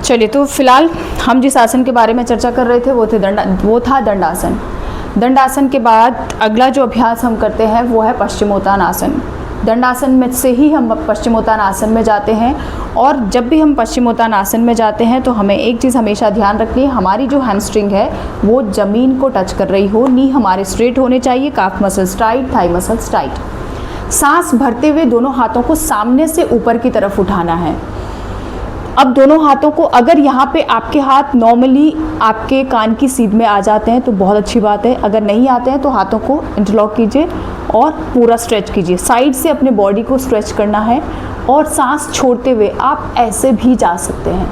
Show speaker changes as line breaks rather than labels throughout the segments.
चलिए, तो फिलहाल हम जिस आसन के बारे में चर्चा कर रहे थे वो था दंडासन। दंडासन के बाद अगला जो अभ्यास हम करते हैं वो है पश्चिमोत्तानासन। दंडासन में से ही हम पश्चिमोत्तानासन में जाते हैं, और जब भी हम पश्चिमोत्तानासन में जाते हैं तो हमें एक चीज़ हमेशा ध्यान रखनी है, हमारी जो हैमस्ट्रिंग है वो ज़मीन को टच कर रही हो, नी हमारे स्ट्रेट होने चाहिए, काफ muscles tight, thigh muscles tight. सांस भरते हुए दोनों हाथों को सामने से ऊपर की तरफ उठाना है। अब दोनों हाथों को, अगर यहाँ पे आपके हाथ नॉर्मली आपके कान की सीध में आ जाते हैं तो बहुत अच्छी बात है, अगर नहीं आते हैं तो हाथों को इंटरलॉक कीजिए और पूरा स्ट्रेच कीजिए। साइड से अपने बॉडी को स्ट्रेच करना है, और सांस छोड़ते हुए आप ऐसे भी जा सकते हैं,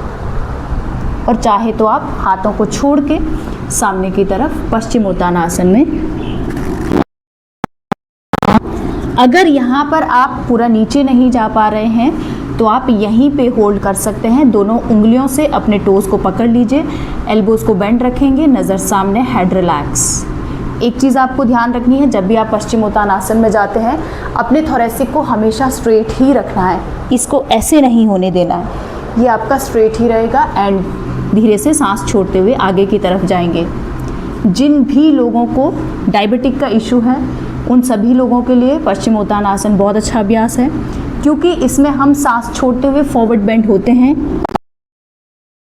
और चाहे तो आप हाथों को छोड़ के सामने की तरफ पश्चिमोत्तानासन में। अगर यहाँ पर आप पूरा नीचे नहीं जा पा रहे हैं तो आप यहीं पे होल्ड कर सकते हैं। दोनों उंगलियों से अपने टोज़ को पकड़ लीजिए, एल्बोज़ को बेंड रखेंगे, नज़र सामने, हेड रिलैक्स। एक चीज़ आपको ध्यान रखनी है, जब भी आप पश्चिमोत्तानासन में जाते हैं अपने थोरेसिक को हमेशा स्ट्रेट ही रखना है, इसको ऐसे नहीं होने देना है, ये आपका स्ट्रेट ही रहेगा। एंड धीरे से सांस छोड़ते हुए आगे की तरफ जाएंगे। जिन भी लोगों को डायबिटिक का इशू है उन सभी लोगों के लिए पश्चिमोत्तानासन बहुत अच्छा अभ्यास है, क्योंकि इसमें हम सांस छोड़ते हुए फॉरवर्ड बेंड होते हैं।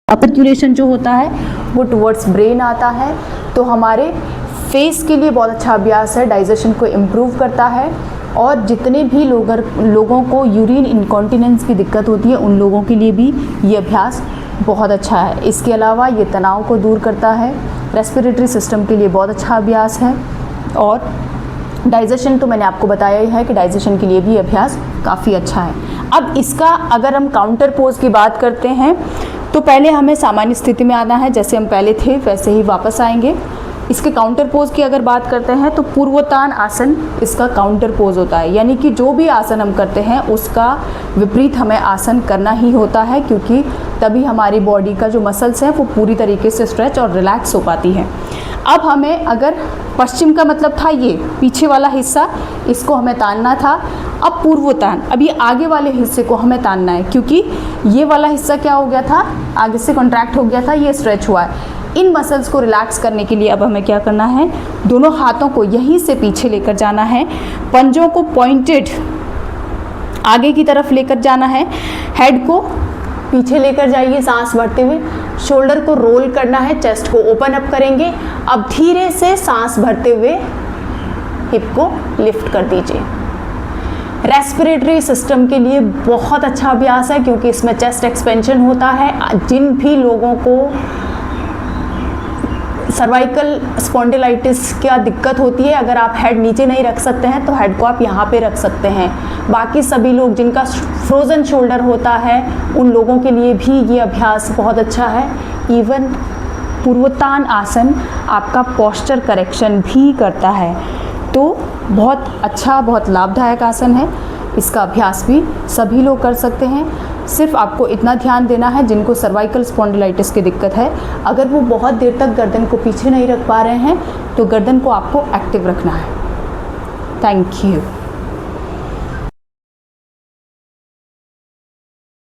सर्कुलेशन जो होता है वो टुवर्ड्स ब्रेन आता है, तो हमारे फेस के लिए बहुत अच्छा अभ्यास है, डाइजेशन को इम्प्रूव करता है। और जितने भी लोगों को यूरिन इनकॉन्टिनेंस की दिक्कत होती है उन लोगों के लिए भी ये अभ्यास बहुत अच्छा है। इसके अलावा ये तनाव को दूर करता है, रेस्पिरेटरी सिस्टम के लिए बहुत अच्छा अभ्यास है, और डाइजेशन तो मैंने आपको बताया ही है कि डाइजेशन के लिए भी अभ्यास काफ़ी अच्छा है। अब इसका अगर हम काउंटर पोज की बात करते हैं तो पहले हमें सामान्य स्थिति में आना है, जैसे हम पहले थे वैसे ही वापस आएंगे। इसके काउंटर पोज की अगर बात करते हैं तो पूर्वोत्तान आसन इसका काउंटर पोज होता है, यानी कि जो भी आसन हम करते हैं उसका विपरीत हमें आसन करना ही होता है, क्योंकि तभी हमारी बॉडी का जो मसल्स हैं वो पूरी तरीके से स्ट्रेच और रिलैक्स हो पाती हैं। अब हमें, अगर पश्चिम का मतलब था ये पीछे वाला हिस्सा, इसको हमें तानना था। अब पूर्वोत्तान, अब ये आगे वाले हिस्से को हमें तानना है, क्योंकि ये वाला हिस्सा क्या हो गया था, आगे से कॉन्ट्रैक्ट हो गया था, ये स्ट्रेच हुआ है। इन मसल्स को रिलैक्स करने के लिए अब हमें क्या करना है, दोनों हाथों को यहीं से पीछे लेकर जाना है, पंजों को पॉइंटेड आगे की तरफ लेकर जाना है, हेड को पीछे लेकर जाइए सांस भरते हुए, शोल्डर को रोल करना है, चेस्ट को ओपन अप करेंगे। अब धीरे से सांस भरते हुए हिप को लिफ्ट कर दीजिए। रेस्पिरेटरी सिस्टम के लिए बहुत अच्छा अभ्यास है, क्योंकि इसमें चेस्ट एक्सपेंशन होता है। जिन भी लोगों को सर्वाइकल स्पॉन्डिलाइटिस क्या दिक्कत होती है, अगर आप हेड नीचे नहीं रख सकते हैं तो हेड को आप यहाँ पे रख सकते हैं। बाकी सभी लोग जिनका फ्रोज़न शोल्डर होता है उन लोगों के लिए भी ये अभ्यास बहुत अच्छा है। इवन पूर्वोत्तान आसन आपका पोस्चर करेक्शन भी करता है, तो बहुत अच्छा, बहुत लाभदायक आसन है। इसका अभ्यास भी सभी लोग कर सकते हैं। सिर्फ आपको इतना ध्यान देना है, जिनको सर्वाइकल स्पॉन्डिलाइटिस की दिक्कत है, अगर वो बहुत देर तक गर्दन को पीछे नहीं रख पा रहे हैं तो गर्दन को आपको एक्टिव रखना है। Thank you.